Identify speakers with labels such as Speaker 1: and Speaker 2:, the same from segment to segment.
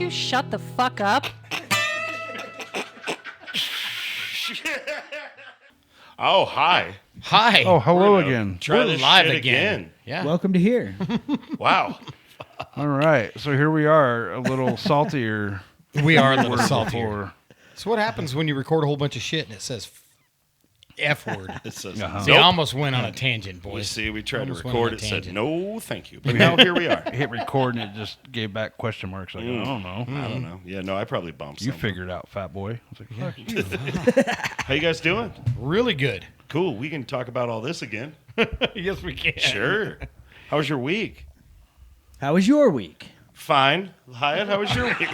Speaker 1: you shut the fuck up?
Speaker 2: Oh, hi.
Speaker 3: Hi.
Speaker 4: Oh, hello again.
Speaker 2: Try
Speaker 3: We're
Speaker 2: this
Speaker 3: live
Speaker 2: shit
Speaker 3: again. Yeah.
Speaker 5: Welcome to here.
Speaker 2: Wow.
Speaker 4: All right, so here we are, a little saltier.
Speaker 3: We are a
Speaker 4: than
Speaker 3: little
Speaker 4: we were
Speaker 3: saltier.
Speaker 4: before.
Speaker 3: So what happens when you record a whole bunch of shit and it says F word?
Speaker 2: It says,
Speaker 3: See, I almost went on a tangent,
Speaker 2: You
Speaker 3: boys.
Speaker 2: see, we tried to
Speaker 3: Almost went on
Speaker 2: record
Speaker 3: a
Speaker 2: it, said
Speaker 3: tangent.
Speaker 2: no, thank you. But now here we are.
Speaker 4: Hit record and it just gave back question marks. Like, I don't know.
Speaker 2: I don't know. Yeah, no, I probably bumped
Speaker 4: You
Speaker 2: something.
Speaker 4: figured it out, fat boy. I was like, fuck you.
Speaker 2: How you guys doing?
Speaker 3: Really good.
Speaker 2: Cool. We can talk about all this again.
Speaker 3: Yes, we can.
Speaker 2: Sure. How was your week?
Speaker 5: How was your week?
Speaker 2: Fine. Hyatt, how was your week?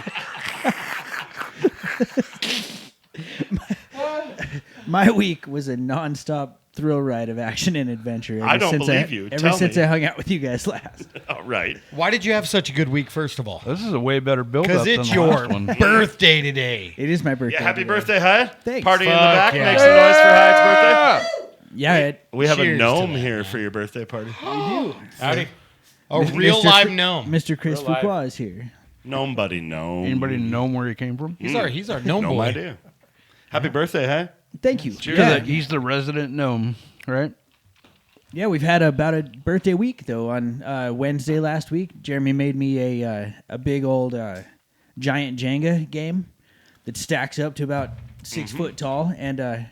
Speaker 5: My week was a nonstop thrill ride of action and adventure.
Speaker 2: I don't believe you.
Speaker 5: Ever
Speaker 2: Tell
Speaker 5: since
Speaker 2: me.
Speaker 5: I hung out with you guys last.
Speaker 2: All right.
Speaker 3: Why did you have such a good week, first of all?
Speaker 4: This is a way better build-up
Speaker 3: Because
Speaker 4: than
Speaker 3: it's
Speaker 4: the
Speaker 3: your
Speaker 4: last one.
Speaker 3: birthday today.
Speaker 5: It is my birthday.
Speaker 2: Yeah, happy
Speaker 5: today.
Speaker 2: birthday, Hyatt.
Speaker 5: Thanks.
Speaker 2: Party in the
Speaker 3: Fuck
Speaker 2: back.
Speaker 3: yeah.
Speaker 2: Make some noise for Hyatt's birthday.
Speaker 5: Yeah,
Speaker 2: We have a
Speaker 3: Cheers to
Speaker 2: gnome
Speaker 3: that,
Speaker 2: here for your birthday party.
Speaker 5: we do.
Speaker 3: Howdy. A real live gnome.
Speaker 5: Mr. Chris
Speaker 3: Real live.
Speaker 5: Fuqua is here.
Speaker 2: Gnome buddy, gnome.
Speaker 4: Anybody know where he came from?
Speaker 3: He's our gnome
Speaker 2: No
Speaker 3: boy.
Speaker 2: idea. Happy birthday, huh?
Speaker 5: Thank you.
Speaker 2: Cheers.
Speaker 5: Yeah.
Speaker 4: He's the resident gnome, right?
Speaker 5: Yeah, we've had about a birthday week though. On Wednesday last week, Jeremy made me a big old giant Jenga game that stacks up to about 6 foot tall, and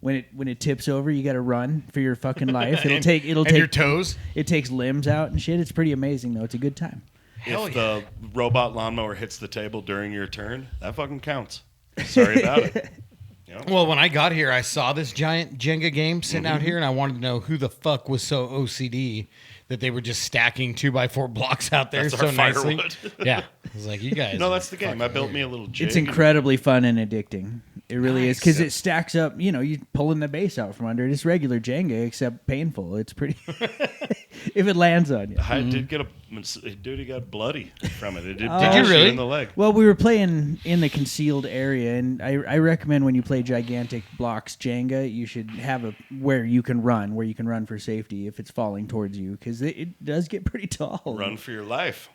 Speaker 5: when it tips over, you got to run for your fucking life. It'll take
Speaker 3: And your toes?
Speaker 5: it takes limbs out and shit. It's pretty amazing though. It's a good time.
Speaker 3: Hell
Speaker 2: If
Speaker 3: yeah.
Speaker 2: the robot lawnmower hits the table during your turn, that fucking counts. Sorry about it. Yeah.
Speaker 3: Well, when I got here, I saw this giant Jenga game sitting out here, and I wanted to know who the fuck was so OCD that they were just stacking 2x4 blocks out there
Speaker 2: That's
Speaker 3: so
Speaker 2: our
Speaker 3: nicely.
Speaker 2: firewood.
Speaker 3: Yeah. I was like, you guys.
Speaker 2: No,
Speaker 3: are
Speaker 2: that's the game. I
Speaker 3: fucking
Speaker 2: built
Speaker 3: weird.
Speaker 2: me a little jig.
Speaker 5: It's incredibly fun and addicting. It really is because
Speaker 2: Nice.
Speaker 5: it stacks up. You know, you pulling the base out from under it. It's regular Jenga except painful. It's pretty. If it lands on you.
Speaker 2: I did get dude, he got bloody from it. It did,
Speaker 5: Did you
Speaker 2: shoot
Speaker 3: really?
Speaker 2: in the leg.
Speaker 5: Well, we were playing in the concealed area, and I recommend when you play gigantic blocks Jenga, you should have where you can run for safety if it's falling towards you, because it does get pretty tall.
Speaker 2: Run for your life.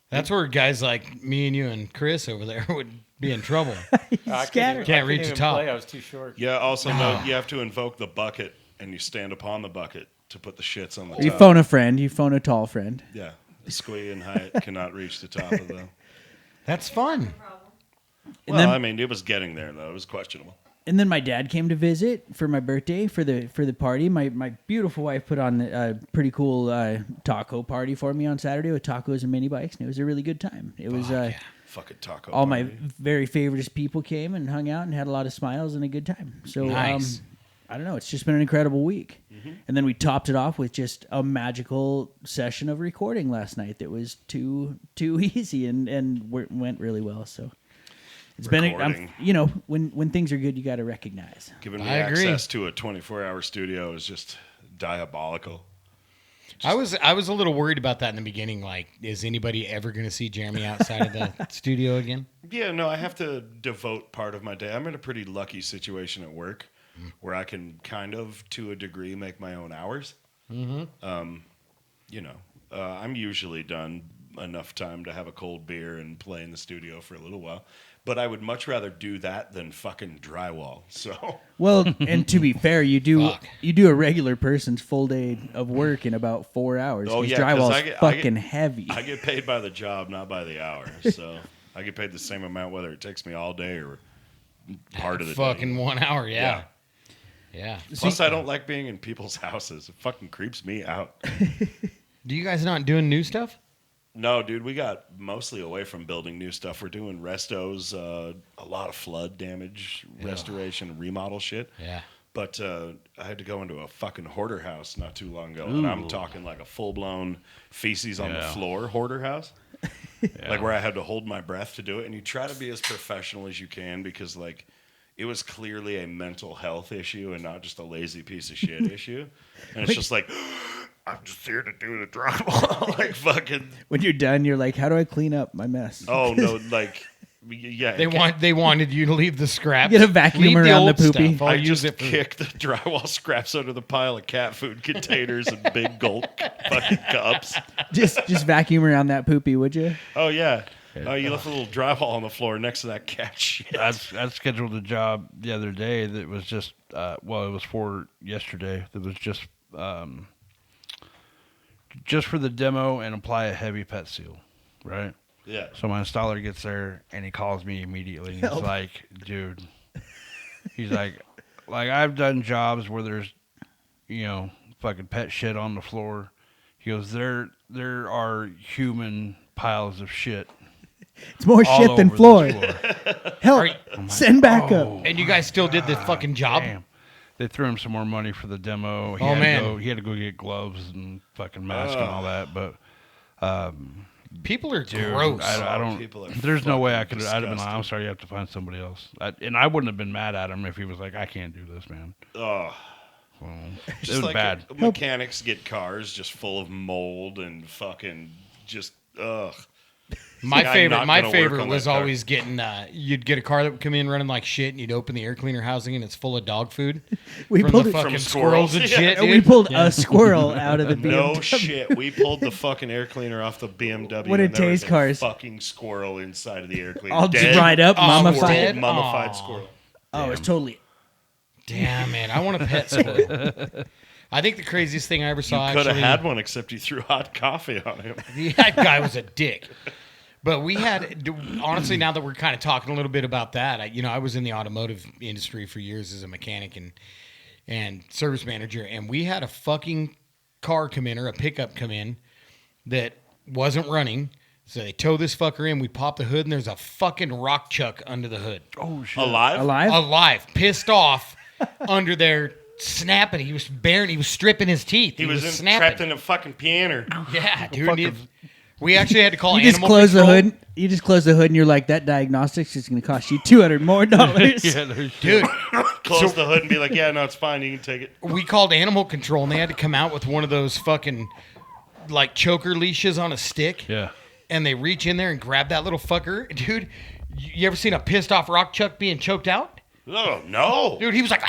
Speaker 3: That's where guys like me and you and Chris over there would be in trouble.
Speaker 5: Scatter.
Speaker 3: Can't reach the
Speaker 6: even
Speaker 3: top.
Speaker 6: play. I was too short.
Speaker 2: Yeah, also note you have to invoke the bucket, and you stand upon the bucket to put the shits on the
Speaker 5: You
Speaker 2: top.
Speaker 5: phone a friend. You phone a tall friend.
Speaker 2: Yeah. Squee and Hyatt cannot reach the top of the...
Speaker 3: That's fun.
Speaker 2: Well,
Speaker 5: then-
Speaker 2: I mean, it was getting there, though. It was questionable.
Speaker 5: And then my dad came to visit for my birthday for the party. My beautiful wife put on a pretty cool taco party for me on Saturday with tacos and mini bikes, and it was a really good time. It was
Speaker 2: Fucking taco
Speaker 5: all my
Speaker 2: party.
Speaker 5: very favorite people came and hung out and had a lot of smiles and a good time. So
Speaker 3: Nice.
Speaker 5: I don't know. It's just been an incredible week.
Speaker 2: Mm-hmm.
Speaker 5: And then we topped it off with just a magical session of recording last night that was too easy and went really well. So it's
Speaker 2: Recording.
Speaker 5: been, when things are good, you got to recognize.
Speaker 2: Giving me
Speaker 3: I agree.
Speaker 2: access to a 24-hour studio is just diabolical.
Speaker 3: I was a little worried about that in the beginning. Like, is anybody ever going to see Jeremy outside of the studio again?
Speaker 2: Yeah, no, I have to devote part of my day. I'm in a pretty lucky situation at work where I can kind of, to a degree, make my own hours. I'm usually done enough time to have a cold beer and play in the studio for a little while. But I would much rather do that than fucking drywall. So
Speaker 5: Well, and to be fair, you do
Speaker 3: Fuck.
Speaker 5: a regular person's full day of work in about 4 hours.
Speaker 2: Oh,
Speaker 5: 'cause
Speaker 2: yeah, 'cause
Speaker 5: drywall's
Speaker 2: I get-
Speaker 5: fucking heavy.
Speaker 2: I get paid by the job, not by the hour. So I get paid the same amount whether it takes me all day or part of the
Speaker 3: Fucking
Speaker 2: day.
Speaker 3: 1 hour, yeah. Yeah.
Speaker 2: Plus, I don't like being in people's houses. It fucking creeps me out.
Speaker 3: Do you guys not doing new stuff?
Speaker 2: No, dude, we got mostly away from building new stuff. We're doing restos, a lot of flood damage, restoration, remodel shit.
Speaker 3: Yeah.
Speaker 2: But I had to go into a fucking hoarder house not too long ago. And I'm talking like a full-blown feces on the floor hoarder house. Like where I had to hold my breath to do it. And you try to be as professional as you can because, like, it was clearly a mental health issue and not just a lazy piece of shit issue. And it's just like... I'm just here to do the drywall. Like fucking.
Speaker 5: When you're done, you're like, how do I clean up my mess?
Speaker 2: Oh no! Like, yeah.
Speaker 3: They wanted you to leave the scraps.
Speaker 5: Get a vacuum
Speaker 3: Leave
Speaker 5: around the
Speaker 3: old
Speaker 5: poopy.
Speaker 3: stuff. I'll
Speaker 2: I
Speaker 3: use
Speaker 2: just
Speaker 3: it for
Speaker 2: kicked the drywall scraps under the pile of cat food containers and big gulp fucking cups.
Speaker 5: just vacuum around that poopy, would you?
Speaker 2: Oh yeah. Oh, you left a little drywall on the floor next to that cat shit.
Speaker 4: I scheduled a job the other day that was just, it was for yesterday. That was just for the demo and apply a heavy pet seal, right?
Speaker 2: Yeah.
Speaker 4: So my installer gets there and he calls me immediately. And he's like, dude, he's like I've done jobs where there's, fucking pet shit on the floor. He goes, there are human piles of shit.
Speaker 5: It's more
Speaker 4: all
Speaker 5: shit than
Speaker 4: over
Speaker 5: floor.
Speaker 4: this floor.
Speaker 5: Help! Send back up.
Speaker 3: And you guys still did the fucking job?
Speaker 4: Damn. They threw him some more money for the demo. He had to go get gloves and fucking mask and all that. But
Speaker 3: people are
Speaker 4: dude,
Speaker 3: gross.
Speaker 4: I don't.
Speaker 2: People are
Speaker 4: There's no way I could. I'd have been like,
Speaker 2: disgusting.
Speaker 4: I'm sorry, you have to find somebody else. And I wouldn't have been mad at him if he was like, I can't do this, man.
Speaker 2: Oh.
Speaker 4: Well, it
Speaker 2: Just
Speaker 4: was
Speaker 2: like
Speaker 4: bad.
Speaker 2: mechanics get cars just full of mold and fucking just ugh.
Speaker 3: My
Speaker 2: I'm
Speaker 3: favorite,
Speaker 2: not gonna work on
Speaker 3: was
Speaker 2: that car.
Speaker 3: always getting. You'd get a car that would come in running like shit, and you'd open the air cleaner housing, and it's full of dog food.
Speaker 5: We
Speaker 3: from
Speaker 5: pulled
Speaker 3: the
Speaker 5: it-
Speaker 3: fucking
Speaker 2: From
Speaker 3: squirrels and
Speaker 2: squirrels, yeah.
Speaker 3: shit.
Speaker 5: And
Speaker 3: Dude.
Speaker 5: we pulled a squirrel out of the BMW.
Speaker 2: No shit. We pulled the fucking air cleaner off the BMW.
Speaker 5: What
Speaker 2: and
Speaker 5: did
Speaker 2: there was
Speaker 5: Tay's
Speaker 2: a
Speaker 5: cars?
Speaker 2: Fucking squirrel inside of the air cleaner.
Speaker 5: All
Speaker 2: Dead.
Speaker 5: dried up,
Speaker 3: Oh,
Speaker 5: mummified.
Speaker 3: dead?
Speaker 2: Mummified
Speaker 3: Aw.
Speaker 2: squirrel.
Speaker 5: Oh, it's totally.
Speaker 3: Damn, man, I want a pet squirrel. I think the craziest thing I ever
Speaker 2: You
Speaker 3: saw
Speaker 2: could have
Speaker 3: actually.
Speaker 2: had one, except you threw hot coffee on him.
Speaker 3: That guy was a dick. But we had, honestly, now that we're kind of talking a little bit about that, I was in the automotive industry for years as a mechanic and service manager, and we had a fucking car come in, or a pickup come in, that wasn't running. So they tow this fucker in, we pop the hood, and there's a fucking rock chuck under the hood.
Speaker 4: Oh shit!
Speaker 2: Alive?
Speaker 3: Alive, pissed off, under there, snapping. He was stripping his teeth.
Speaker 2: He was
Speaker 3: snapping.
Speaker 2: trapped in a fucking piano.
Speaker 3: Yeah, dude. We actually had to call
Speaker 5: You just
Speaker 3: animal
Speaker 5: close the
Speaker 3: control.
Speaker 5: hood. You just close the hood, and you're like, that diagnostics is going to cost you $200 more.
Speaker 4: Yeah, no shit.
Speaker 3: Dude,
Speaker 2: Close the hood and be like, yeah, no, it's fine. You can take it.
Speaker 3: we called animal control, and they had to come out with one of those fucking like choker leashes on a stick.
Speaker 4: Yeah.
Speaker 3: And they reach in there and grab that little fucker. Dude, you ever seen a pissed off rock chuck being choked out?
Speaker 2: Oh, no.
Speaker 3: Dude, he was like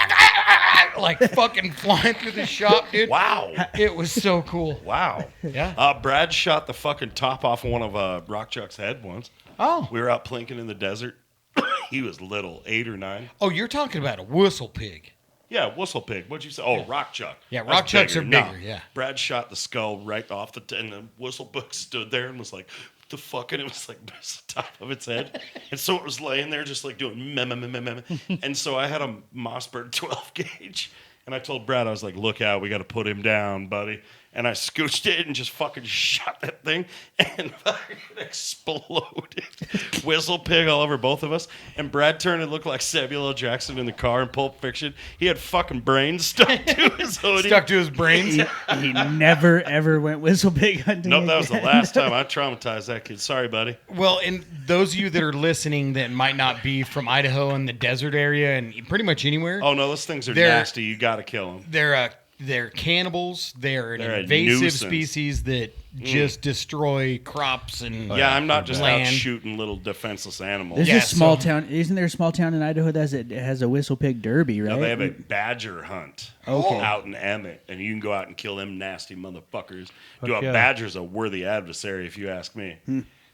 Speaker 3: like fucking flying through the shop, dude.
Speaker 2: Wow.
Speaker 3: It was so cool.
Speaker 2: Wow.
Speaker 3: Yeah.
Speaker 2: Brad shot the fucking top off of one of Rock Chuck's head once.
Speaker 3: Oh.
Speaker 2: We were out plinking in the desert. He was little, 8 or 9.
Speaker 3: Oh, you're talking about a whistle pig.
Speaker 2: Yeah, whistle pig. What'd you say? Oh, Rock Chuck.
Speaker 3: Yeah,
Speaker 2: That's
Speaker 3: Rock Chucks are
Speaker 2: No.
Speaker 3: bigger, yeah.
Speaker 2: Brad shot the skull right off and the whistle pig stood there and was like, what the fuck? And it was like the top of its head. And so it was laying there just like doing meh, meh, meh, meh, meh. And so I had a Mossberg 12 gauge. And I told Brad, I was like, look out, we got to put him down, buddy. And I scooched it and just fucking shot that thing and fucking exploded. Whistle pig all over both of us. And Brad turned and looked like Samuel L. Jackson in the car in Pulp Fiction. He had fucking brains stuck to his hoodie.
Speaker 3: Stuck to his brains.
Speaker 5: He never, ever went whistle pig hunting.
Speaker 2: Nope, that was the
Speaker 5: again.
Speaker 2: last time I traumatized that kid. Sorry, buddy.
Speaker 3: Well, and those of you that are listening that might not be from Idaho and the desert area and pretty much anywhere,
Speaker 2: Oh, no, those things are
Speaker 3: They're-
Speaker 2: nasty. You got to kill them.
Speaker 3: they're cannibals. They're an
Speaker 2: They're a
Speaker 3: invasive
Speaker 2: nuisance.
Speaker 3: species that just destroy crops and
Speaker 2: Yeah, I'm not just out
Speaker 3: land.
Speaker 2: shooting little defenseless animals.
Speaker 5: There's
Speaker 3: Yeah,
Speaker 5: a small
Speaker 3: so-
Speaker 5: town. Isn't there a small town in Idaho that has a whistle pig derby, right?
Speaker 2: No, they have a badger hunt
Speaker 5: Okay.
Speaker 2: out in Emmett, and you can go out and kill them nasty motherfuckers. Dude,
Speaker 4: Fuck
Speaker 2: a
Speaker 4: yeah.
Speaker 2: badger's a worthy adversary, if you ask me.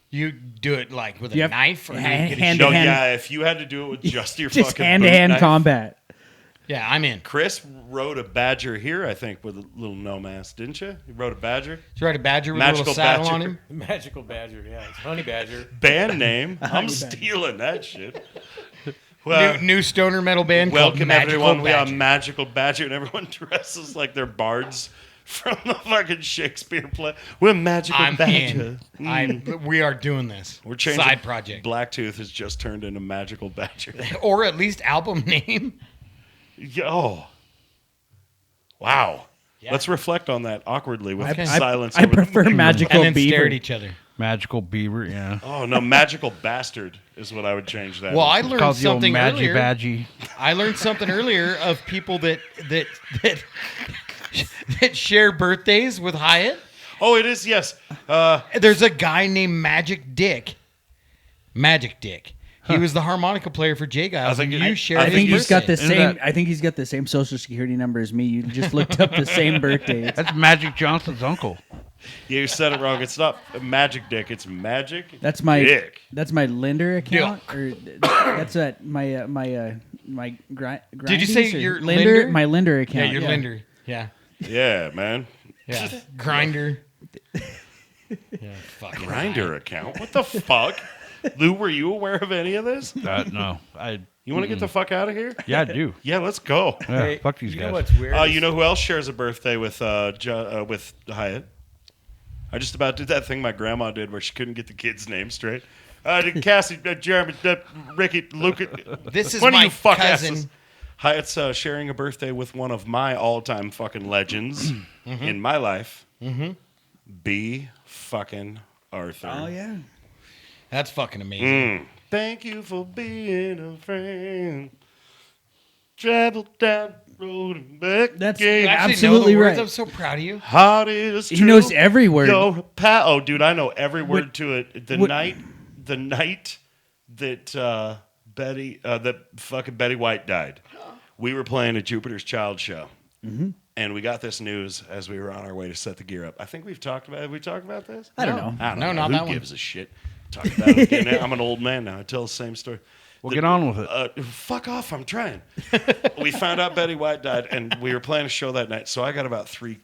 Speaker 3: You do it like with a
Speaker 5: You have
Speaker 3: knife, or you
Speaker 5: hand-
Speaker 3: get a
Speaker 5: hand-
Speaker 3: shot?
Speaker 2: No,
Speaker 5: hand-
Speaker 2: yeah, if you had to do it with just your
Speaker 5: Just
Speaker 2: fucking
Speaker 5: hand-to-hand
Speaker 2: boot knife.
Speaker 5: combat.
Speaker 3: Yeah, I'm in.
Speaker 2: Chris rode a badger here, I think, with a little no-mass, didn't you? You rode a badger?
Speaker 3: Did you ride a badger with
Speaker 2: Magical
Speaker 3: a little saddle
Speaker 2: badger.
Speaker 3: on him?
Speaker 1: Magical badger, yeah. It's honey badger.
Speaker 2: Band name. I'm stealing that shit. Well,
Speaker 3: New stoner metal band called
Speaker 2: welcome
Speaker 3: Magical
Speaker 2: everyone. We
Speaker 3: Badger.
Speaker 2: are Magical Badger, and everyone dresses like they're bards from the fucking Shakespeare play. We're Magical
Speaker 3: I'm
Speaker 2: Badger.
Speaker 3: in. We are doing this.
Speaker 2: We're changing.
Speaker 3: Side project.
Speaker 2: Blacktooth has just turned into Magical Badger.
Speaker 3: Or at least album name.
Speaker 2: Yeah, oh. Wow.
Speaker 3: Yeah.
Speaker 2: Let's reflect on that awkwardly with
Speaker 3: Okay.
Speaker 2: silence.
Speaker 5: I
Speaker 2: over the
Speaker 5: prefer
Speaker 2: microphone.
Speaker 5: magical
Speaker 3: And then
Speaker 5: beaver.
Speaker 3: stare at each other.
Speaker 4: Magical beaver, yeah.
Speaker 2: Oh, no. Magical Bastard is what I would change that.
Speaker 3: Well, I
Speaker 2: into.
Speaker 3: learned
Speaker 4: Called the old
Speaker 3: something
Speaker 4: Maggy
Speaker 3: earlier.
Speaker 4: Badgy.
Speaker 3: I learned something earlier of people that that share birthdays with Hyatt.
Speaker 2: Oh, it is, yes.
Speaker 3: There's a guy named Magic Dick. Magic Dick. He was the harmonica player for J Giles.
Speaker 2: I think
Speaker 3: and
Speaker 2: it-
Speaker 3: you shared
Speaker 2: I
Speaker 5: I
Speaker 3: his
Speaker 5: think he's got
Speaker 3: birthday.
Speaker 5: the
Speaker 4: Isn't
Speaker 5: same.
Speaker 4: that-
Speaker 5: I think he's got the same social security number as me. You just looked up the same birthdays.
Speaker 4: That's Magic Johnson's uncle.
Speaker 2: You said it wrong. It's not Magic Dick. It's Magic
Speaker 5: That's my
Speaker 2: Dick.
Speaker 5: that's my Linder account, or that's at my
Speaker 3: Did you say
Speaker 5: Grindies, or
Speaker 3: your
Speaker 5: Linder?
Speaker 3: Linder?
Speaker 5: My Linder
Speaker 3: Yeah,
Speaker 5: account.
Speaker 3: your Linder. Yeah.
Speaker 2: Yeah, man.
Speaker 3: Yeah. Grinder. Yeah, fuck.
Speaker 2: Grinder account? What the fuck? Lou, were you aware of any of this?
Speaker 4: No,
Speaker 2: You want to get the fuck out of here?
Speaker 4: yeah, I do.
Speaker 2: Yeah, let's go.
Speaker 4: Yeah, fuck these
Speaker 1: You
Speaker 4: guys.
Speaker 1: know what's weird?
Speaker 2: You know who else shares a birthday with Hyatt? I just about did that thing my grandma did where she couldn't get the kids' names straight. Cassie, Jeremy, Ricky, Luke.
Speaker 3: This is
Speaker 2: one of
Speaker 3: my
Speaker 2: you fuck
Speaker 3: cousin.
Speaker 2: asses. Hyatt's sharing a birthday with one of my all-time fucking legends in my life. B. fucking Arthur.
Speaker 5: Oh yeah.
Speaker 3: That's fucking amazing.
Speaker 2: Thank you for being a friend. Travel down the road and back.
Speaker 5: That's
Speaker 2: again.
Speaker 3: You actually
Speaker 5: absolutely
Speaker 3: know the words.
Speaker 5: right.
Speaker 3: I'm so proud of you.
Speaker 2: Hot is
Speaker 5: He knows every word.
Speaker 2: Oh, dude, I know every word to it. The
Speaker 5: what-
Speaker 2: night that that fucking Betty White died, we were playing a Jupiter's Child show, and we got this news as we were on our way to set the gear up. I think have we talked about this?
Speaker 5: I don't know.
Speaker 2: I don't
Speaker 3: No,
Speaker 2: know.
Speaker 3: not
Speaker 2: Who
Speaker 3: that one.
Speaker 2: gives a shit? Talk about it again. I'm an old man now. I tell the same story.
Speaker 4: Well, get on with it.
Speaker 2: Fuck off. I'm trying. We found out Betty White died, and we were playing a show that night. So I got about 3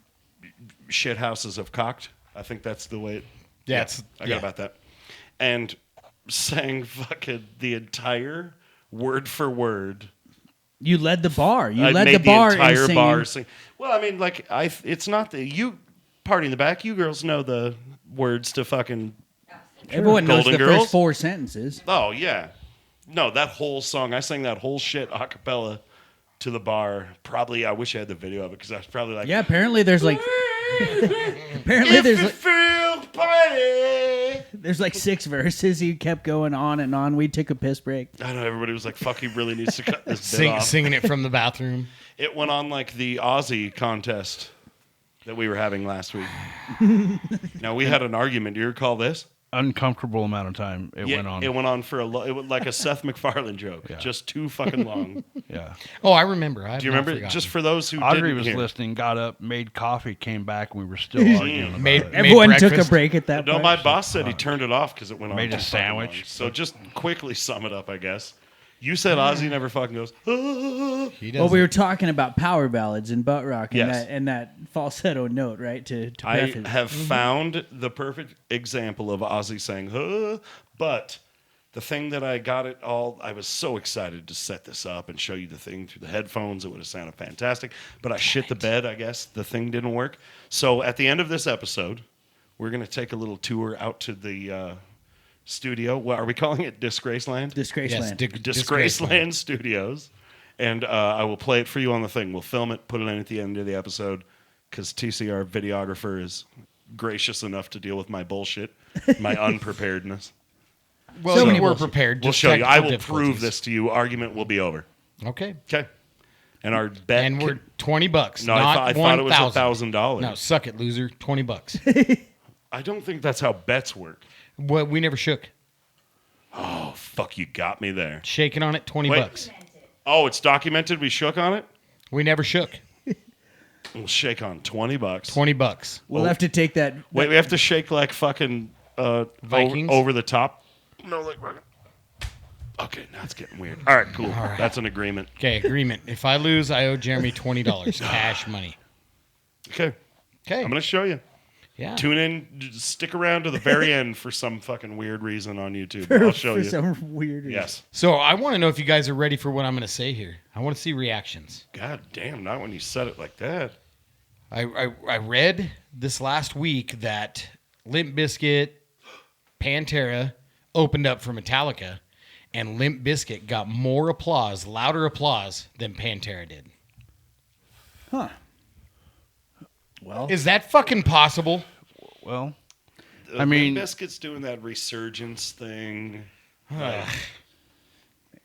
Speaker 2: shit houses of cocked. I think that's the way. I got about that. And sang fucking the entire word for word.
Speaker 5: You led the bar. You
Speaker 2: I
Speaker 5: led
Speaker 2: made
Speaker 5: the bar
Speaker 2: entire
Speaker 5: in singing.
Speaker 2: bar sing. Well, I mean, like it's not the you party in the back. You girls know the words to fucking.
Speaker 5: Everyone knows
Speaker 2: Golden
Speaker 5: the
Speaker 2: Girls?
Speaker 5: first 4 sentences.
Speaker 2: Oh yeah, no, that whole song. I sang that whole shit a cappella to the bar. Probably, I wish I had the video of it because I was probably like,
Speaker 5: Yeah, apparently there's like
Speaker 2: if you feel pain.
Speaker 5: there's like 6 verses. He kept going on and on. We took a piss break.
Speaker 2: I know everybody was like, "Fuck, he really needs to cut this bit off."
Speaker 3: Singing it from the bathroom.
Speaker 2: It went on like the Aussie contest that we were having last week. Now we had an argument. Do you recall this?
Speaker 4: Uncomfortable amount of time it went on.
Speaker 2: It went on for it was like a Seth MacFarlane joke, just too fucking long.
Speaker 4: Yeah.
Speaker 3: Oh, I remember.
Speaker 2: Do you remember? Just for those who
Speaker 4: Audrey
Speaker 2: didn't
Speaker 4: was
Speaker 2: hear.
Speaker 4: listening, got up, made coffee, came back, and we were still arguing about it.
Speaker 5: Everyone took a break at that
Speaker 2: No,
Speaker 5: point.
Speaker 2: my boss said he turned it off because it went on.
Speaker 4: Made a
Speaker 2: too fucking
Speaker 4: sandwich.
Speaker 2: long. So just quickly sum it up, I guess. You said Ozzy never fucking goes. "Ah."
Speaker 3: He does.
Speaker 5: Well, we were talking about power ballads and butt rock and,
Speaker 2: Yes.
Speaker 5: that falsetto note, right? To
Speaker 2: I
Speaker 5: preface.
Speaker 2: have found the perfect example of Ozzy saying, "Ah," but the thing that I got it all, I was so excited to set this up and show you the thing through the headphones. It would have sounded fantastic, but I shit the bed, I guess. The thing didn't work. So at the end of this episode, we're going to take a little tour out to the studio. What are we calling it? Disgraceland?
Speaker 5: Disgraceland.
Speaker 2: Disgraceland Studios. And I will play it for you on the thing. We'll film it, put it in at the end of the episode, because TC, our videographer, is gracious enough to deal with my bullshit, my unpreparedness.
Speaker 3: well,
Speaker 5: so
Speaker 3: you
Speaker 5: many
Speaker 3: were
Speaker 5: bullshit.
Speaker 3: prepared.
Speaker 2: We'll
Speaker 3: just
Speaker 2: show you. I
Speaker 3: technical
Speaker 2: will prove
Speaker 3: difficulties.
Speaker 2: this to you. Argument will be over.
Speaker 3: Okay.
Speaker 2: Okay. And our bet.
Speaker 3: And we're $20.
Speaker 2: No,
Speaker 3: not
Speaker 2: I thought it was
Speaker 3: $1,000.
Speaker 2: $1,000.
Speaker 3: No, suck it, loser. $20.
Speaker 2: I don't think that's how bets work.
Speaker 3: Well, we never shook.
Speaker 2: Oh, fuck, you got me there.
Speaker 3: Shaking on it, $20.
Speaker 2: Oh, it's documented. We shook on it.
Speaker 3: We never shook.
Speaker 2: We'll shake on $20.
Speaker 3: $20.
Speaker 5: We'll have to take that.
Speaker 2: Wait, we have to shake like fucking
Speaker 3: Vikings?
Speaker 2: over the top. No, like okay, now it's getting weird. All right, cool. That's an agreement.
Speaker 3: Okay, agreement. If I lose, I owe Jeremy $20 cash money.
Speaker 2: Okay,
Speaker 3: Okay.
Speaker 2: I'm gonna show you.
Speaker 3: Yeah.
Speaker 2: Tune in, stick around to the very end for some fucking weird reason on YouTube. I'll show
Speaker 5: for
Speaker 2: you.
Speaker 5: some weird reason.
Speaker 2: Yes.
Speaker 3: So I want to know if you guys are ready for what I'm going to say here. I want to see reactions.
Speaker 2: God damn, not when you said it like that.
Speaker 3: I read this last week that Limp Bizkit, Pantera opened up for Metallica, and Limp Bizkit got more applause, louder applause than Pantera did.
Speaker 5: Huh. Well,
Speaker 3: Is that fucking possible?
Speaker 4: Well, I mean-
Speaker 2: Biscuit's doing that resurgence thing.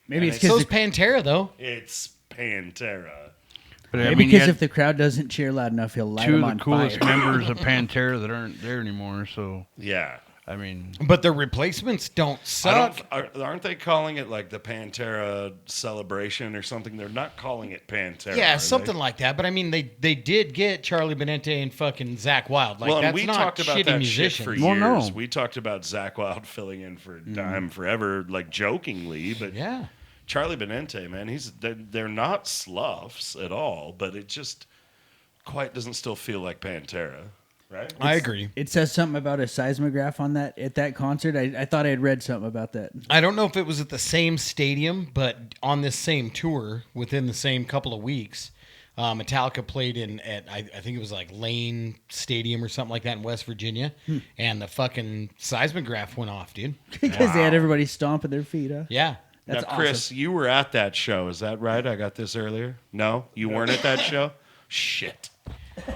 Speaker 5: maybe it's
Speaker 3: So's
Speaker 5: because
Speaker 3: Pantera, though.
Speaker 2: It's Pantera.
Speaker 4: but I
Speaker 5: maybe
Speaker 4: mean,
Speaker 5: because
Speaker 4: you
Speaker 5: if the crowd doesn't cheer loud enough, he'll light
Speaker 4: two
Speaker 5: them
Speaker 4: of
Speaker 5: on
Speaker 4: the coolest
Speaker 5: fire.
Speaker 4: members of Pantera that aren't there anymore. So
Speaker 2: Yeah.
Speaker 4: I mean,
Speaker 3: But the replacements don't suck.
Speaker 2: Aren't they calling it like the Pantera celebration or something? They're not calling it Pantera.
Speaker 3: Yeah,
Speaker 2: are
Speaker 3: something
Speaker 2: they?
Speaker 3: like that. But I mean, they did get Charlie Benente and fucking Zach Wild. Like,
Speaker 2: Well, and
Speaker 3: that's
Speaker 2: we
Speaker 3: not
Speaker 2: talked about
Speaker 3: shitty
Speaker 2: that
Speaker 3: musicians.
Speaker 2: shit for
Speaker 4: Well,
Speaker 2: years.
Speaker 4: no.
Speaker 2: We talked about Zach Wild filling in for Dime forever, like jokingly, but
Speaker 3: Yeah.
Speaker 2: Charlie Benente, man, they're not sloughs at all, but it just quite doesn't still feel like Pantera, right?
Speaker 3: I agree.
Speaker 5: It says something about a seismograph on that at that concert. I thought I had read something about that.
Speaker 3: I don't know if it was at the same stadium, but on this same tour, within the same couple of weeks, Metallica played at I think it was like Lane Stadium or something like that in West Virginia, and the fucking seismograph went off, dude.
Speaker 5: Because they had everybody stomping their feet, huh?
Speaker 3: Yeah.
Speaker 5: That's
Speaker 2: now, Chris, you were at that show. Is that right? I got this earlier. No, you weren't at that show. Shit.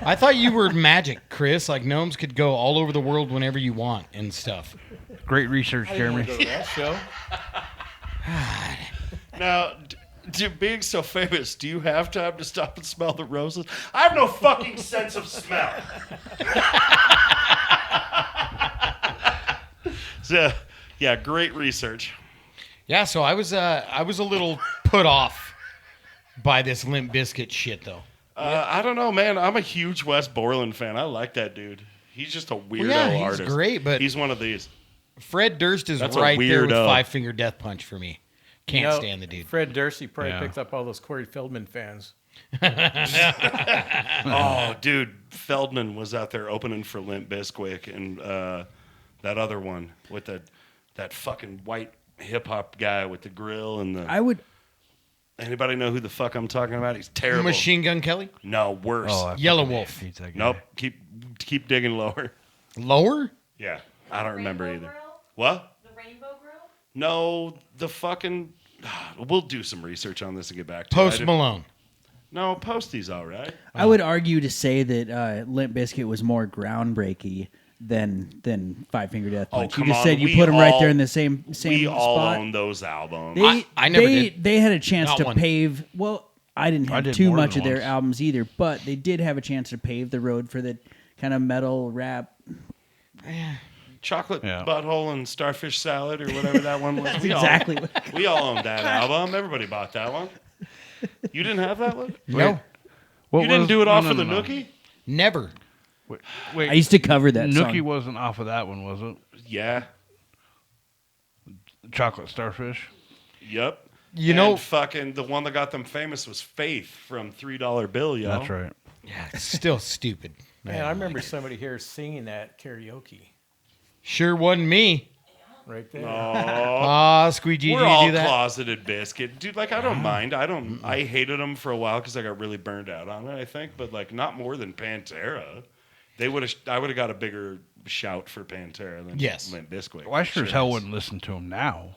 Speaker 3: I thought you were magic, Chris. Like gnomes could go all over the world whenever you want and stuff.
Speaker 4: great research, Jeremy.
Speaker 1: Go to that show.
Speaker 2: Now, being so famous, do you have time to stop and smell the roses? I have no fucking sense of smell. So, yeah, great research.
Speaker 3: Yeah, so I was a little put off by this Limp Bizkit shit though.
Speaker 2: I don't know, man. I'm a huge Wes Borland fan. I like that dude. He's just a weirdo
Speaker 3: yeah, he's
Speaker 2: artist.
Speaker 3: great, but-
Speaker 2: he's one of these.
Speaker 3: Fred Durst is
Speaker 2: That's a
Speaker 3: right there with
Speaker 2: weirdo.
Speaker 3: Five Finger Death Punch for me. Can't
Speaker 1: You know,
Speaker 3: stand the dude.
Speaker 1: Fred Durst, he probably
Speaker 4: Yeah.
Speaker 1: picked up all those Corey Feldman fans.
Speaker 2: Oh, dude, Feldman was out there opening for Limp Bizkit and that other one with that fucking white hip hop guy with the grill and the.
Speaker 5: I would.
Speaker 2: Anybody know who the fuck I'm talking about? He's terrible.
Speaker 3: Machine Gun Kelly?
Speaker 2: No, worse.
Speaker 4: Oh, I
Speaker 3: Yellow
Speaker 4: fucking
Speaker 3: Wolf.
Speaker 4: hate that guy.
Speaker 2: Nope. Keep digging lower.
Speaker 3: Lower?
Speaker 2: Yeah, I don't remember
Speaker 6: Rainbow
Speaker 2: either.
Speaker 6: Grill?
Speaker 2: What?
Speaker 6: The Rainbow Grill?
Speaker 2: No, the fucking. We'll do some research on this and get back to
Speaker 3: Post
Speaker 2: it.
Speaker 3: Malone.
Speaker 2: No, Posty's all right.
Speaker 5: I would argue to say that Limp Bizkit was more groundbreaky than Five Finger Death Punch. You
Speaker 2: come
Speaker 5: just
Speaker 2: on.
Speaker 5: said you
Speaker 2: We
Speaker 5: put them right
Speaker 2: all-
Speaker 5: there in the same
Speaker 2: We all
Speaker 5: spot.
Speaker 2: own those albums.
Speaker 3: I never did.
Speaker 5: They had a chance
Speaker 3: Not
Speaker 5: to
Speaker 3: one.
Speaker 5: pave. Well, I didn't
Speaker 4: I
Speaker 5: have
Speaker 4: did
Speaker 5: too
Speaker 4: more
Speaker 5: much
Speaker 4: than
Speaker 5: of their
Speaker 4: once.
Speaker 5: albums either, but they did have a chance to pave the road for the kind of metal rap.
Speaker 2: Chocolate
Speaker 4: Yeah.
Speaker 2: Butthole and Starfish Salad or whatever that one was. We
Speaker 5: Exactly.
Speaker 2: we all owned that album. Everybody bought that one. You didn't have that one?
Speaker 3: No.
Speaker 4: What
Speaker 2: You didn't
Speaker 4: was-
Speaker 2: do it
Speaker 4: no,
Speaker 2: off
Speaker 4: no,
Speaker 2: of the
Speaker 4: no, no.
Speaker 2: Nookie?
Speaker 3: Never.
Speaker 4: Wait,
Speaker 5: I used to cover that
Speaker 4: Nookie
Speaker 5: song.
Speaker 4: wasn't off of that one, was it?
Speaker 2: Yeah.
Speaker 4: Chocolate Starfish.
Speaker 2: Yep.
Speaker 3: You know-
Speaker 2: And fucking the one that got them famous was Faith from $3 Bill, yo.
Speaker 4: That's right.
Speaker 3: Yeah, it's still stupid.
Speaker 1: Man, I remember somebody here singing that karaoke
Speaker 3: Sure wasn't me.
Speaker 1: right there.
Speaker 3: Ah, Squeegee,
Speaker 2: We're
Speaker 3: do you
Speaker 2: all
Speaker 3: do that?
Speaker 2: closeted Biscuit. Dude, like, I don't mind. I hated them for a while because I got really burned out on it, I think. But, like, not more than Pantera. I would have got a bigger shout for Pantera than
Speaker 3: Yes.
Speaker 2: Limp Bizkit.
Speaker 4: Well, I sure as hell wouldn't listen to him now.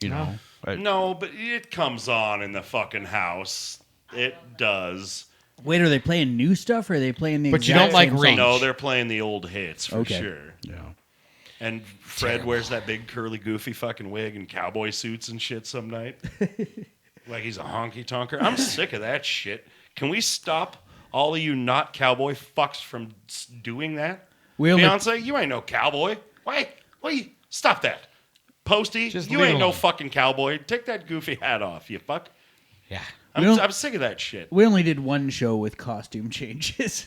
Speaker 4: You know.
Speaker 2: No, but it comes on in the fucking house. It does.
Speaker 5: Wait, are they playing new stuff or are they playing the?
Speaker 3: But you
Speaker 5: exact
Speaker 3: don't like
Speaker 5: same
Speaker 3: Rage.
Speaker 5: song?
Speaker 2: No, they're playing the old hits for
Speaker 5: Okay.
Speaker 2: sure.
Speaker 4: Yeah.
Speaker 2: And Fred wears that big curly goofy fucking wig and cowboy suits and shit some night. Like he's a honky tonker. I'm sick of that shit. Can we stop all of you not cowboy fucks from doing that?
Speaker 5: We only-
Speaker 2: Beyonce, you ain't no cowboy. Why? Stop that. Posty,
Speaker 3: Just
Speaker 2: you
Speaker 3: leave
Speaker 2: ain't
Speaker 3: it
Speaker 2: no
Speaker 3: alone.
Speaker 2: fucking cowboy. Take that goofy hat off, you fuck.
Speaker 3: Yeah.
Speaker 2: I'm sick of that shit.
Speaker 5: We only did one show with costume changes,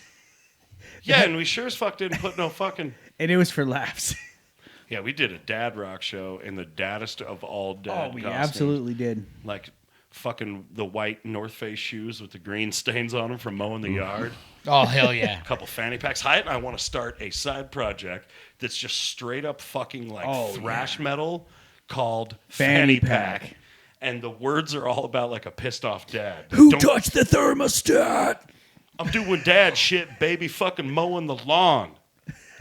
Speaker 2: Yeah, and we sure as fuck didn't put no fucking...
Speaker 5: and it was for laughs.
Speaker 2: Yeah, we did a dad rock show in the daddest of all dad
Speaker 5: We
Speaker 2: costumes.
Speaker 5: absolutely did.
Speaker 2: Like fucking the white North Face shoes with the green stains on them from mowing the yard.
Speaker 3: Oh, hell yeah.
Speaker 2: A couple fanny packs. Hyatt and I want to start a side project that's just straight up fucking like thrash metal called Fanny Pack. And the words are all about like a pissed off dad.
Speaker 5: Who
Speaker 2: Don't-
Speaker 5: touched the thermostat?
Speaker 2: I'm doing dad shit, baby, fucking mowing the lawn.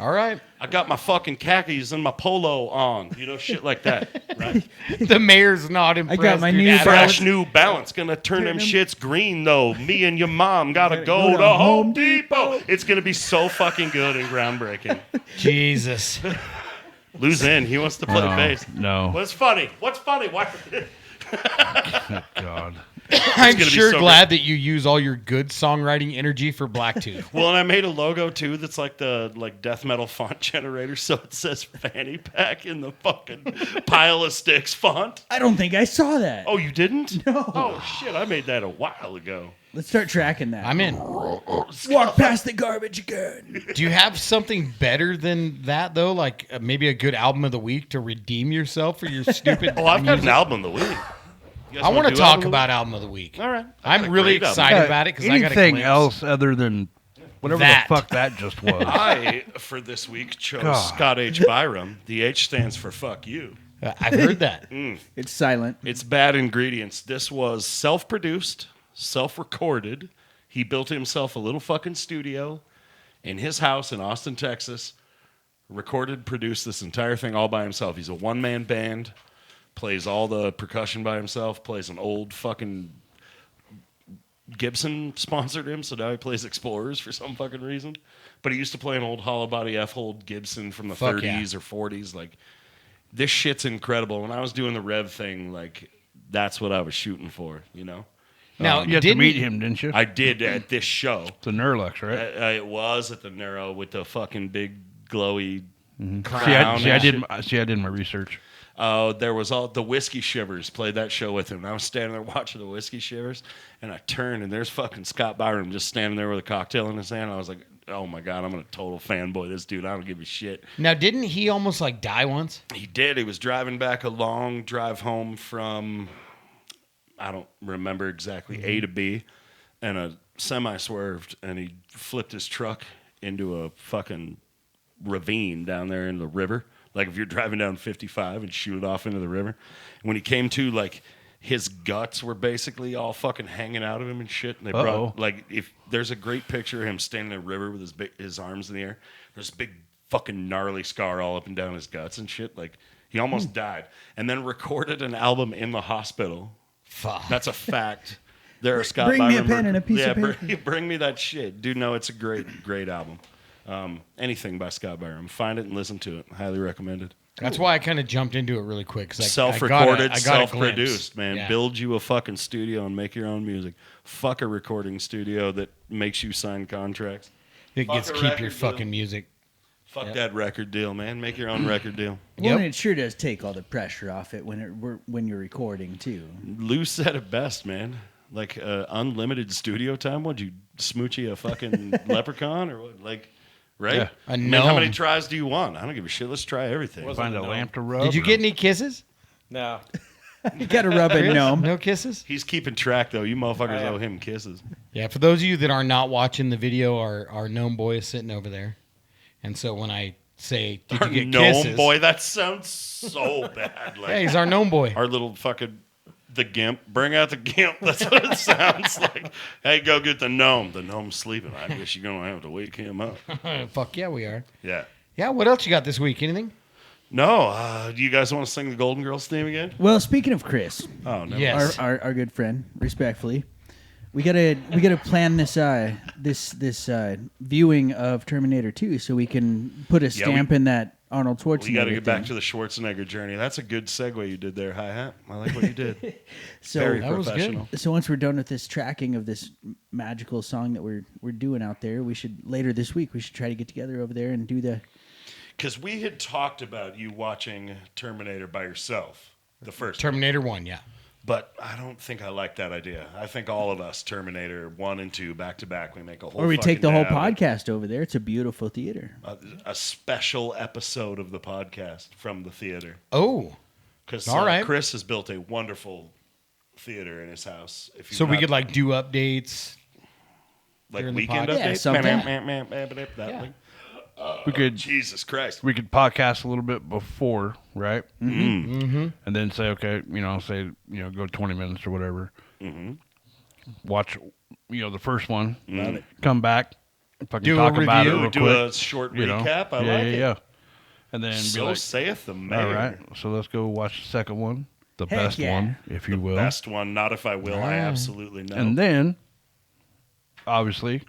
Speaker 3: All right.
Speaker 2: I got my fucking khakis and my polo on. You know, shit like that, right?
Speaker 3: The mayor's not impressed.
Speaker 5: my
Speaker 3: Your
Speaker 5: new
Speaker 3: dad-
Speaker 2: Fresh new balance. Gonna turn them shits green, though. Me and your mom gotta go to Home Depot. It's gonna be so fucking good and groundbreaking.
Speaker 3: Jesus.
Speaker 2: Lose in. He wants to play bass.
Speaker 4: No.
Speaker 2: What's funny? Why?
Speaker 4: God.
Speaker 3: I'm
Speaker 2: gonna be
Speaker 3: sure
Speaker 2: so
Speaker 3: glad that you use all your good songwriting energy for Blacktooth.
Speaker 2: Well, and I made a logo too that's like the death metal font generator, so it says fanny pack in the fucking pile of sticks font.
Speaker 5: I don't think I saw that.
Speaker 2: Oh, you didn't?
Speaker 5: No.
Speaker 2: Oh shit, I made that a while ago.
Speaker 5: Let's start tracking that.
Speaker 3: I'm in.
Speaker 5: Walk past the garbage again.
Speaker 3: Do you have something better than that though? Like maybe a good album of the week to redeem yourself for your stupid.
Speaker 2: Oh, I've got
Speaker 3: music?
Speaker 2: an album of the week. You guys
Speaker 3: I want to
Speaker 2: do
Speaker 3: talk
Speaker 2: album of
Speaker 3: about album of the week.
Speaker 2: the week? All right.
Speaker 3: I'm really excited about it because I got a
Speaker 4: anything
Speaker 3: glimpse.
Speaker 4: else other than whatever
Speaker 3: That.
Speaker 4: the fuck that just was.
Speaker 2: I, for this week, chose
Speaker 4: God.
Speaker 2: Scott H. Byram. The H stands for fuck you.
Speaker 3: I've heard that.
Speaker 5: It's silent.
Speaker 2: It's bad ingredients. This was self-produced, self-recorded. He built himself a little fucking studio in his house in Austin, Texas. Recorded, produced this entire thing all by himself. He's a one-man band. Plays all the percussion by himself. Plays an old fucking Gibson sponsored him, so now he plays Explorers for some fucking reason. But he used to play an old hollow body F-hold Gibson from the
Speaker 3: Fuck
Speaker 2: 30s or 40s. Like, this shit's incredible. When I was doing the Rev thing, like, that's what I was shooting for, you know?
Speaker 3: Now,
Speaker 4: You had to meet him, didn't you?
Speaker 2: I did at this show.
Speaker 4: The Nerlux, right?
Speaker 2: It was at the Neuro with the fucking big glowy crown.
Speaker 4: See, I
Speaker 2: and shit.
Speaker 4: did my research.
Speaker 2: There was all the Whiskey Shivers played that show with him. And I was standing there watching the Whiskey Shivers, and I turned and there's fucking Scott Byram just standing there with a cocktail in his hand. I was like, oh my god, I'm gonna total fanboy this dude. I don't give a shit.
Speaker 3: Now, didn't he almost like die once?
Speaker 2: He did. He was driving back a long drive home from, I don't remember exactly, A to B, and a semi swerved, and he flipped his truck into a fucking ravine down there in the river. Like if you're driving down 55 and shoot it off into the river. And when he came to, like, his guts were basically all fucking hanging out of him and shit. And they brought, like, if there's a great picture of him standing in the river with his arms in the air. There's a big fucking gnarly scar all up and down his guts and shit. Like, he almost died. And then recorded an album in the hospital.
Speaker 3: Fuck.
Speaker 2: That's a fact. There are Scott
Speaker 5: Bring me a
Speaker 2: Byram
Speaker 5: pen and a piece of paper.
Speaker 2: Bring me that shit. Dude, no, it's a great album. Anything by Scott Byram. Find it and listen to it. Highly recommended.
Speaker 3: That's why I kind of jumped into it really quick.
Speaker 2: Self-recorded,
Speaker 3: I got a
Speaker 2: self-produced,
Speaker 3: glimpse.
Speaker 2: man.
Speaker 3: Yeah.
Speaker 2: Build you a fucking studio and make your own music. Fuck a recording studio that makes you sign contracts.
Speaker 3: It gets
Speaker 2: Fuck a
Speaker 3: keep
Speaker 2: record
Speaker 3: your
Speaker 2: deal.
Speaker 3: fucking music.
Speaker 2: Fuck that record deal, man. Make your own record deal.
Speaker 5: Well,
Speaker 3: Yep.
Speaker 5: and it sure does take all the pressure off it when you're recording too.
Speaker 2: Lou said it best, man. Like unlimited studio time. What'd you smoochy a fucking leprechaun or what? Like, right?
Speaker 4: Yeah.
Speaker 3: A
Speaker 2: I mean, how many
Speaker 3: gnome.
Speaker 2: tries do you want? I don't give a shit. Let's try everything.
Speaker 1: Wasn't
Speaker 4: Find a
Speaker 1: no.
Speaker 4: lamp to rub.
Speaker 3: Did you get any kisses?
Speaker 1: No.
Speaker 5: You got to rub a gnome.
Speaker 3: No kisses?
Speaker 2: He's keeping track though. You motherfuckers
Speaker 1: I am.
Speaker 2: owe him kisses.
Speaker 3: Yeah, for those of you that are not watching the video, our gnome boy is sitting over there. And so when I say, did
Speaker 2: Our
Speaker 3: you get
Speaker 2: gnome
Speaker 3: kisses?
Speaker 2: boy, that sounds so bad. Like,
Speaker 3: Yeah, he's our gnome boy.
Speaker 2: our little fucking the gimp. Bring out the gimp. That's what it sounds like. Hey, go get the gnome. The gnome's sleeping. I guess you're gonna have to wake him up.
Speaker 3: Fuck yeah, we are.
Speaker 2: Yeah.
Speaker 3: Yeah, what else you got this week? Anything?
Speaker 2: No. Do you guys want to sing the Golden Girls theme again?
Speaker 5: Well, speaking of Chris,
Speaker 2: Oh no.
Speaker 3: Yes.
Speaker 5: our good friend, respectfully, we gotta plan this viewing of Terminator 2 so we can put a stamp in that Arnold Schwarzenegger.
Speaker 2: We got to get back
Speaker 5: thing.
Speaker 2: to the Schwarzenegger journey. That's a good segue you did there, hi-hat. I like what you did.
Speaker 5: So
Speaker 2: Very
Speaker 3: That was good.
Speaker 2: professional.
Speaker 5: So once we're done with this tracking of this magical song that we're doing out there, we should later this week we should try to get together over there and do the.
Speaker 2: Because we had talked about you watching Terminator by yourself, the first.
Speaker 3: Terminator 1, yeah.
Speaker 2: But I don't think I like that idea. I think all of us, Terminator 1 and 2, back to back, we make a whole
Speaker 5: Or we take the whole
Speaker 2: fucking
Speaker 5: podcast over there. It's a beautiful theater.
Speaker 2: a special episode of the podcast from the theater.
Speaker 3: Oh.
Speaker 2: Because
Speaker 3: All right.
Speaker 2: Chris has built a wonderful theater in his house. If
Speaker 3: So we could like do updates.
Speaker 2: like
Speaker 3: during the
Speaker 2: weekend
Speaker 3: pod-
Speaker 5: Yeah,
Speaker 2: updates.
Speaker 5: something.
Speaker 2: That
Speaker 3: Yeah.
Speaker 2: link.
Speaker 4: We could
Speaker 2: Jesus Christ.
Speaker 4: podcast a little bit before, right?
Speaker 3: Mm-hmm.
Speaker 4: And then say, okay, go 20 minutes or whatever.
Speaker 2: Mm-hmm.
Speaker 4: Watch, the first one.
Speaker 2: Love it.
Speaker 4: Come back, fucking
Speaker 3: Do a
Speaker 4: talk about it
Speaker 3: review,
Speaker 4: real
Speaker 2: Do
Speaker 4: quick.
Speaker 2: a short
Speaker 4: you know?
Speaker 2: recap. I
Speaker 4: yeah,
Speaker 2: like
Speaker 4: yeah,
Speaker 2: it.
Speaker 4: yeah. And then
Speaker 2: So
Speaker 4: be like,
Speaker 2: saith the mayor.
Speaker 4: all right, so let's go watch the second one, the
Speaker 5: Heck
Speaker 4: best
Speaker 5: yeah.
Speaker 4: one, if you will.
Speaker 2: Best one, not if I will. I
Speaker 3: Ah.
Speaker 2: absolutely know.
Speaker 4: And then, obviously,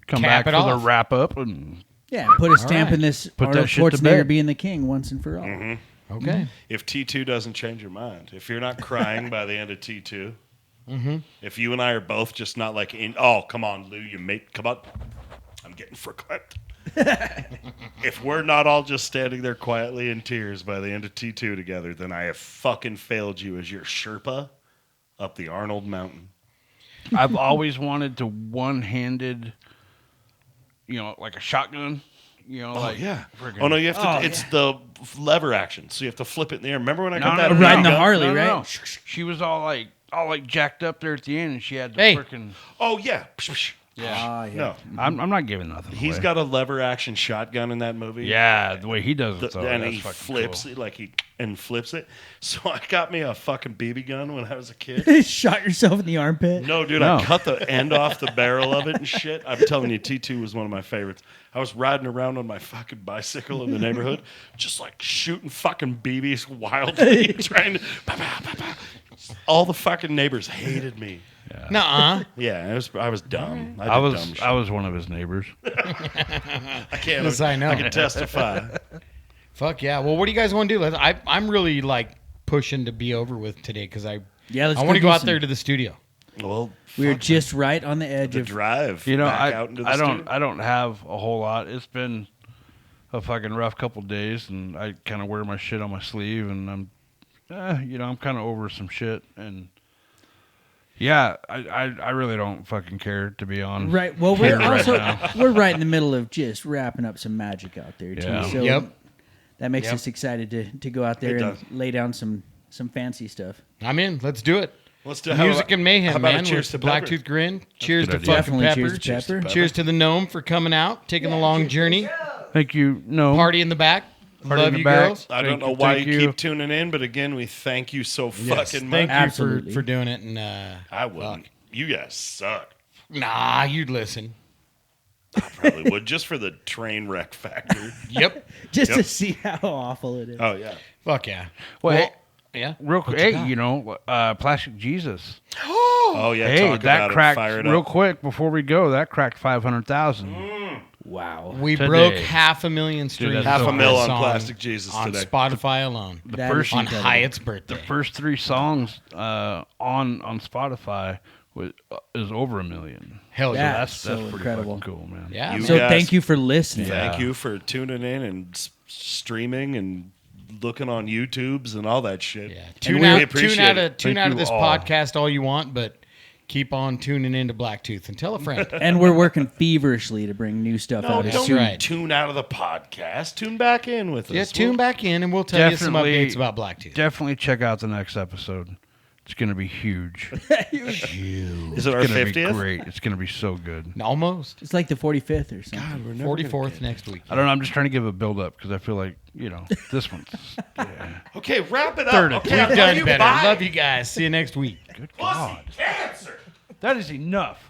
Speaker 4: come
Speaker 3: Cap
Speaker 4: back
Speaker 3: it
Speaker 4: for the
Speaker 3: off.
Speaker 4: wrap up and
Speaker 5: Yeah, put a stamp
Speaker 3: right.
Speaker 5: in this
Speaker 4: Put
Speaker 5: Arnold
Speaker 4: that shit to
Speaker 5: Schwarzenegger
Speaker 4: bed.
Speaker 5: being the king once and for all.
Speaker 2: Mm-hmm.
Speaker 3: Okay.
Speaker 2: if T2 doesn't change your mind, if you're not crying by the end of T2, If you and I are both just not like in, oh, come on, Lou, you mate, come on. I'm getting verklempt. If we're not all just standing there quietly in tears by the end of T2 together, then I have fucking failed you as your Sherpa up the Arnold Mountain.
Speaker 4: I've always wanted to one-handed, like a shotgun.
Speaker 2: Yeah.
Speaker 4: Friggin-
Speaker 2: Oh, no, you have to, it's the lever action. So you have to flip it in the air. Remember when I got that?
Speaker 5: Riding the
Speaker 2: gun?
Speaker 5: Harley,
Speaker 4: No,
Speaker 5: right?
Speaker 4: no. She was all like jacked up there at the end, and she had the
Speaker 3: Hey.
Speaker 4: freaking.
Speaker 2: Oh, yeah.
Speaker 5: Ah, yeah.
Speaker 2: No.
Speaker 4: I'm not giving nothing.
Speaker 2: He's
Speaker 4: away.
Speaker 2: got a lever action shotgun in that movie.
Speaker 4: Yeah, the way he does it, though,
Speaker 2: And
Speaker 4: that's
Speaker 2: he
Speaker 4: fucking
Speaker 2: flips
Speaker 4: cool.
Speaker 2: it like and flips it. So I got me a fucking BB gun when I was a kid.
Speaker 5: Shot yourself in the armpit.
Speaker 2: No, dude,
Speaker 4: No.
Speaker 2: I cut the end off the barrel of it and shit. I'm telling you, T2 was one of my favorites. I was riding around on my fucking bicycle in the neighborhood, just like shooting fucking BBs wildly, trying to. Bah, bah, bah, bah. All the fucking neighbors hated me.
Speaker 3: Nuh-uh.
Speaker 2: Yeah, I was dumb.
Speaker 4: I
Speaker 2: did dumb
Speaker 4: was
Speaker 2: shit.
Speaker 4: I was one of his neighbors.
Speaker 2: I can't.
Speaker 3: Yes, I know.
Speaker 2: I can testify.
Speaker 3: Fuck yeah. Well, what do you guys want to do? I'm really like pushing to be over with today because I
Speaker 5: Let's
Speaker 3: want to
Speaker 5: do
Speaker 3: go out
Speaker 5: some-
Speaker 3: there to the studio.
Speaker 2: Well,
Speaker 5: We were
Speaker 2: fuck
Speaker 5: just right on the edge
Speaker 2: the
Speaker 5: of.
Speaker 2: drive.
Speaker 4: Back
Speaker 2: back out into the studio.
Speaker 4: I don't have a whole lot. It's been a fucking rough couple days, and I kind of wear my shit on my sleeve, and I'm kind of over some shit, and yeah, I really don't fucking care to be on.
Speaker 5: Right. Well, we're
Speaker 4: camera
Speaker 5: also
Speaker 4: right
Speaker 5: we're right in the middle of just wrapping up some magic out there too.
Speaker 4: Yeah.
Speaker 5: So
Speaker 3: Yep.
Speaker 5: that makes
Speaker 3: Yep.
Speaker 5: us excited to go out there
Speaker 2: It
Speaker 5: and
Speaker 2: does.
Speaker 5: lay down some fancy stuff.
Speaker 3: I'm in. Let's do it.
Speaker 2: Let's do
Speaker 3: Music and mayhem,
Speaker 2: how about a
Speaker 3: man.
Speaker 2: cheers
Speaker 3: with
Speaker 2: to Pepper?
Speaker 3: Blacktooth Grin. Cheers
Speaker 4: good
Speaker 3: to
Speaker 4: idea.
Speaker 3: fucking
Speaker 5: Definitely
Speaker 3: Pepper.
Speaker 5: cheers to Pepper.
Speaker 3: Cheers to the gnome for coming out, taking the long journey.
Speaker 4: Thank you. No.
Speaker 3: Party in the back.
Speaker 4: Party
Speaker 3: Love
Speaker 4: in the
Speaker 3: you,
Speaker 4: back.
Speaker 3: girls.
Speaker 2: I don't
Speaker 4: Thank
Speaker 2: know
Speaker 4: you,
Speaker 2: why
Speaker 4: thank
Speaker 2: you
Speaker 4: you.
Speaker 2: keep tuning in, but again, we thank you so
Speaker 3: Yes,
Speaker 2: fucking
Speaker 3: thank
Speaker 2: much.
Speaker 3: you
Speaker 5: Absolutely.
Speaker 3: for doing it. And
Speaker 2: I wouldn't. You guys suck.
Speaker 3: nah, you'd listen.
Speaker 2: Probably would just for the train wreck factor.
Speaker 3: Yep.
Speaker 5: Just to
Speaker 2: Yep.
Speaker 5: see how awful it is.
Speaker 2: Oh yeah.
Speaker 3: Fuck yeah.
Speaker 4: Well,
Speaker 3: yeah.
Speaker 4: real
Speaker 3: What
Speaker 4: quick,
Speaker 3: you got?
Speaker 4: Plastic Jesus.
Speaker 2: Oh yeah.
Speaker 4: Hey,
Speaker 2: talk
Speaker 4: that
Speaker 2: about
Speaker 4: cracked
Speaker 2: it. Fire it
Speaker 4: real
Speaker 2: up.
Speaker 4: quick before we go. That cracked 500,000.
Speaker 5: Wow.
Speaker 3: We
Speaker 4: Today.
Speaker 3: broke 500,000 streams.
Speaker 4: that's
Speaker 3: of
Speaker 2: $500,000 on
Speaker 3: our song
Speaker 2: Plastic Jesus
Speaker 3: on
Speaker 2: today.
Speaker 3: Spotify alone.
Speaker 5: That
Speaker 4: first-
Speaker 5: is
Speaker 3: On
Speaker 5: incredible.
Speaker 3: Hyatt's birthday.
Speaker 4: First 3 songs on Spotify is over 1 million.
Speaker 3: Hell yeah.
Speaker 5: That's
Speaker 4: That's
Speaker 5: so
Speaker 4: pretty
Speaker 5: incredible.
Speaker 4: fucking cool, man.
Speaker 3: Yeah.
Speaker 2: You
Speaker 3: man.
Speaker 5: So
Speaker 2: guys-
Speaker 5: thank you for listening.
Speaker 4: Yeah.
Speaker 2: Thank you for tuning in and streaming and looking on YouTubes and all that shit.
Speaker 3: Yeah.
Speaker 2: And
Speaker 3: Tune
Speaker 2: we
Speaker 3: out,
Speaker 2: appreciate
Speaker 3: tune out,
Speaker 2: it.
Speaker 3: of, tune
Speaker 4: Thank
Speaker 3: out of
Speaker 4: you
Speaker 3: this
Speaker 4: all.
Speaker 3: podcast all you want, but keep on tuning into Blacktooth and tell a friend.
Speaker 5: And we're working feverishly to bring new stuff
Speaker 2: No,
Speaker 5: out as
Speaker 3: That's
Speaker 2: don't
Speaker 5: soon.
Speaker 3: right.
Speaker 2: tune out of the podcast. Tune back in with us.
Speaker 3: Yeah, tune back in and we'll tell you some
Speaker 4: Definitely-
Speaker 3: updates about Blacktooth.
Speaker 4: Definitely check out the next episode. It's gonna be huge.
Speaker 2: Is it our
Speaker 4: It's gonna
Speaker 2: 50th?
Speaker 4: be great. It's gonna be so good.
Speaker 3: Almost.
Speaker 5: It's like the 45th or something.
Speaker 3: 44th next week.
Speaker 4: I don't know. I'm just trying to give a build up because I feel like this one's
Speaker 2: Okay, wrap it up.
Speaker 4: Third
Speaker 2: Okay, I
Speaker 3: We've
Speaker 2: love
Speaker 3: done
Speaker 2: you.
Speaker 3: better.
Speaker 2: Bye.
Speaker 3: Love you guys. See you next week.
Speaker 4: good.
Speaker 2: Pussy
Speaker 4: God,
Speaker 2: cancer.
Speaker 4: that is enough.